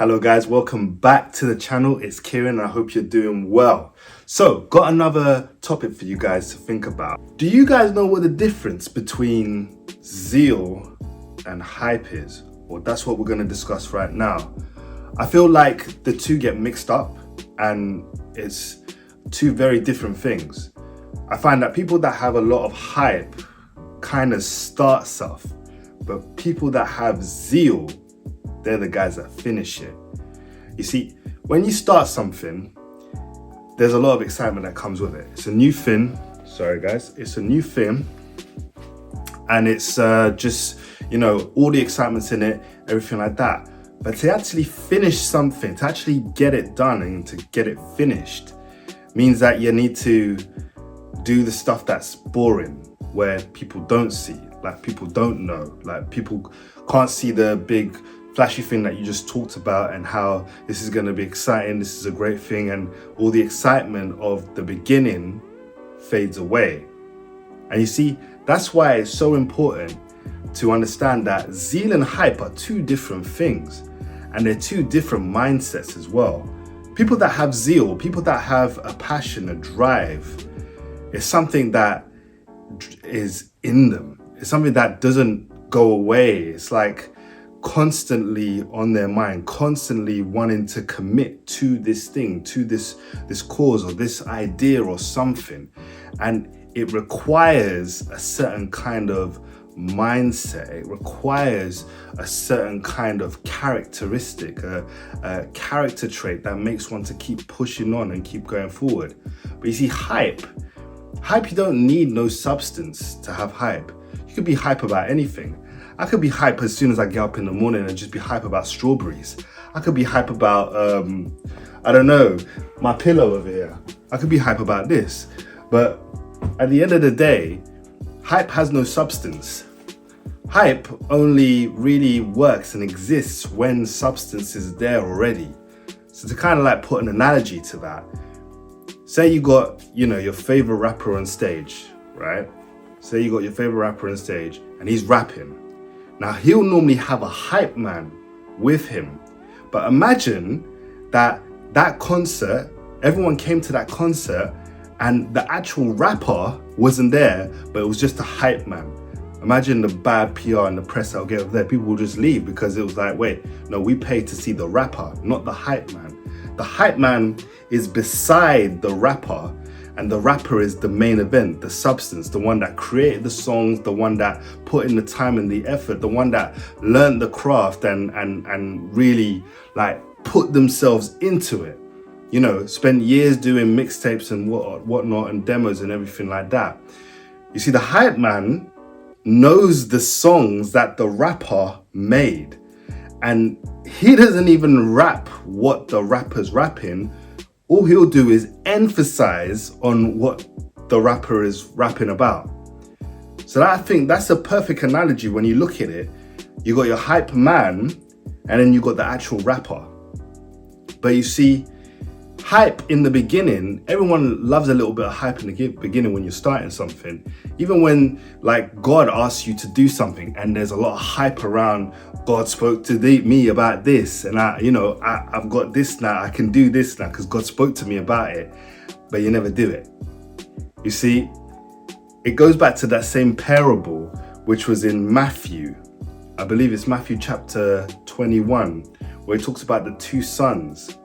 Hello guys, welcome back to the channel. It's Kieran and I hope you're doing well. So, got another topic for you guys to think about. Do you guys know what the difference between zeal and hype is? Well, that's what we're going to discuss right now. I feel like the two get mixed up and it's two very different things. I find that people that have a lot of hype kind of start stuff, but people that have zeal, they're the guys that finish it. You see, when you start something, there's a lot of excitement that comes with it. It's a new thing. Sorry guys, it's a new thing. And it's just, all the excitement's in it, everything like that. But to actually finish something, to actually get it done and to get it finished, means that you need to do the stuff that's boring, where people don't see, like people don't know, like people can't see the big flashy thing that you just talked about and how this is going to be exciting, this is a great thing, and all the excitement of the beginning fades away. And you see, that's why it's so important to understand that zeal and hype are two different things, and they're two different mindsets as well. People that have zeal, people that have a passion, a drive, it's something that is in them. It's something that doesn't go away. It's like constantly on their mind, constantly wanting to commit to this thing, to this cause or this idea or something. And it requires a certain kind of mindset. It requires a certain kind of characteristic, a character trait that makes one to keep pushing on and keep going forward. But you see, hype, you don't need no substance to have hype. You could be hype about anything. I could be hype as soon as I get up in the morning and just be hype about strawberries. I could be hype about, I don't know, my pillow over here. I could be hype about this. But at the end of the day, hype has no substance. Hype only really works and exists when substance is there already. So to kind of like put an analogy to that, say you got, your favorite rapper on stage, right? Say you got your favorite rapper on stage and he's rapping. Now he'll normally have a hype man with him. But imagine that concert, everyone came to that concert and the actual rapper wasn't there, but it was just a hype man. Imagine the bad PR and the press that'll get over there. People will just leave because it was like, wait, no, we paid to see the rapper, not the hype man. The hype man is beside the rapper, and the rapper is the main event, the substance, the one that created the songs, the one that put in the time and the effort, the one that learned the craft and really like put themselves into it. Spent years doing mixtapes and whatnot and demos and everything like that. You see, the hype man knows the songs that the rapper made, and he doesn't even rap what the rapper's rapping. All he'll do is emphasize on what the rapper is rapping about. So I think that's a perfect analogy when you look at it. You got your hype man and then you got the actual rapper. But you see, hype in the beginning, everyone loves a little bit of hype in the beginning when you're starting something. Even when like God asks you to do something and there's a lot of hype around, God spoke to me about this and I've got this now, I can do this now because God spoke to me about it, but you never do it. You see, it goes back to that same parable which was in Matthew. I believe it's Matthew chapter 21, where he talks about the two sons,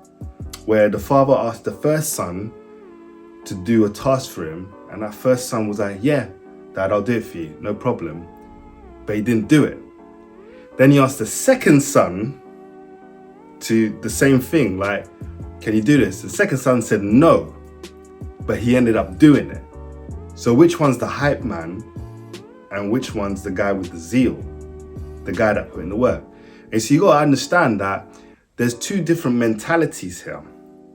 where the father asked the first son to do a task for him, and that first son was like, yeah, Dad, I'll do it for you, no problem. But he didn't do it. Then he asked the second son to the same thing, like, can you do this? The second son said no, but he ended up doing it. So which one's the hype man and which one's the guy with the zeal? The guy that put in the work. And so you gotta understand that there's two different mentalities here.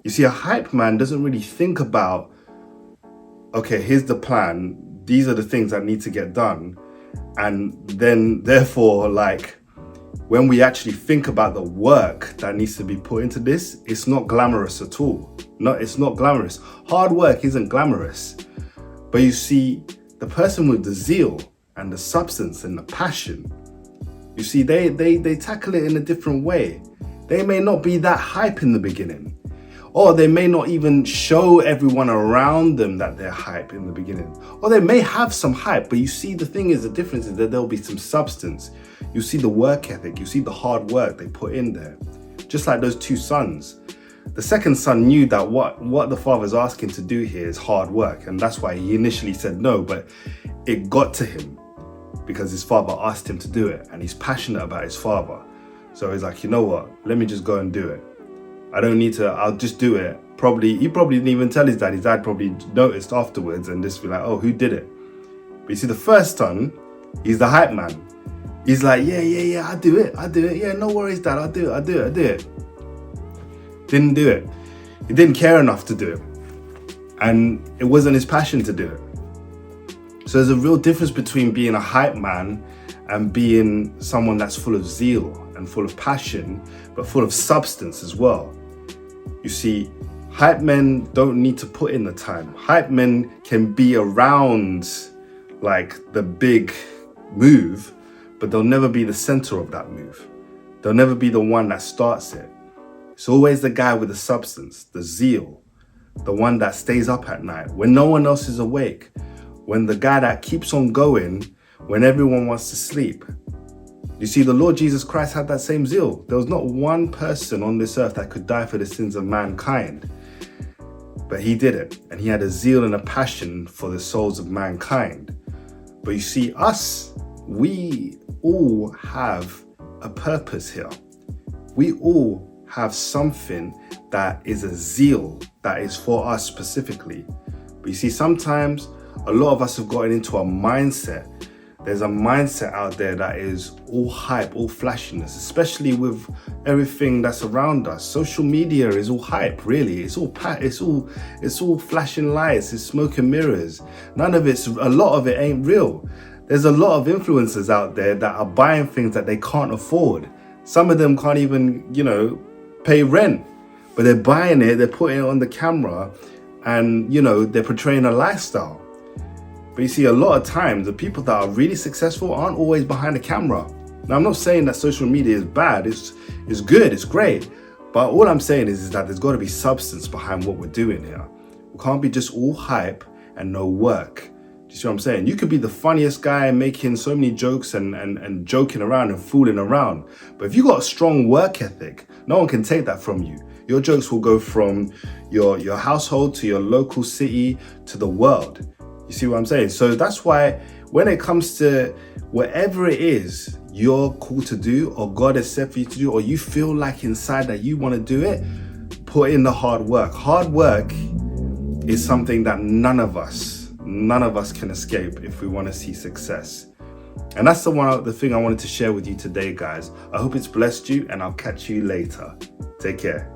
You see, a hype man doesn't really think about, okay, here's the plan, these are the things that need to get done. And then therefore, like, when we actually think about the work that needs to be put into this, it's not glamorous at all. No, it's not glamorous. Hard work isn't glamorous. But you see, the person with the zeal and the substance and the passion, you see, they tackle it in a different way. They may not be that hype in the beginning. Or they may not even show everyone around them that they're hype in the beginning. Or they may have some hype, but you see, the thing is, the difference is that there'll be some substance. You see the work ethic, you see the hard work they put in there. Just like those two sons. The second son knew that what the father's asking to do here is hard work. And that's why he initially said no, but it got to him because his father asked him to do it. And he's passionate about his father. So he's like, you know what, let me just go and do it. I don't need to, I'll just do it. He probably didn't even tell his dad. His dad probably noticed afterwards and just be like, oh, who did it? But you see, the first son, he's the hype man. He's like, yeah, I'll do it. Yeah, no worries, dad, I'll do it. Didn't do it. He didn't care enough to do it. And it wasn't his passion to do it. So there's a real difference between being a hype man and being someone that's full of zeal and full of passion, but full of substance as well. You see, hype men don't need to put in the time. Hype men can be around like the big move, but they'll never be the center of that move. They'll never be the one that starts it. It's always the guy with the substance, the zeal, the one that stays up at night when no one else is awake, when the guy that keeps on going when everyone wants to sleep. You see, the Lord Jesus Christ had that same zeal. There was not one person on this earth that could die for the sins of mankind. But he did it. And he had a zeal and a passion for the souls of mankind. But you see, we all have a purpose here. We all have something that is a zeal that is for us specifically. But you see, sometimes a lot of us have gotten into a mindset. There's a mindset out there that is all hype, all flashiness, especially with everything that's around us. Social media is all hype, really. It's all flashing lights, it's smoke and mirrors. A lot of it ain't real. There's a lot of influencers out there that are buying things that they can't afford. Some of them can't even, pay rent, but they're buying it, they're putting it on the camera, and, they're portraying a lifestyle. But you see, a lot of times, the people that are really successful aren't always behind the camera. Now, I'm not saying that social media is bad. It's good, it's great. But all I'm saying is that there's got to be substance behind what we're doing here. We can't be just all hype and no work. Do you see what I'm saying? You could be the funniest guy making so many jokes and joking around and fooling around. But if you got a strong work ethic, no one can take that from you. Your jokes will go from your household to your local city to the world. You see what I'm saying? So that's why when it comes to whatever it is you're called to do, or God has said for you to do, or you feel like inside that you want to do it, put in the hard work. Hard work is something that none of us can escape if we want to see success. And that's the thing I wanted to share with you today, guys. I hope it's blessed you, and I'll catch you later. Take care.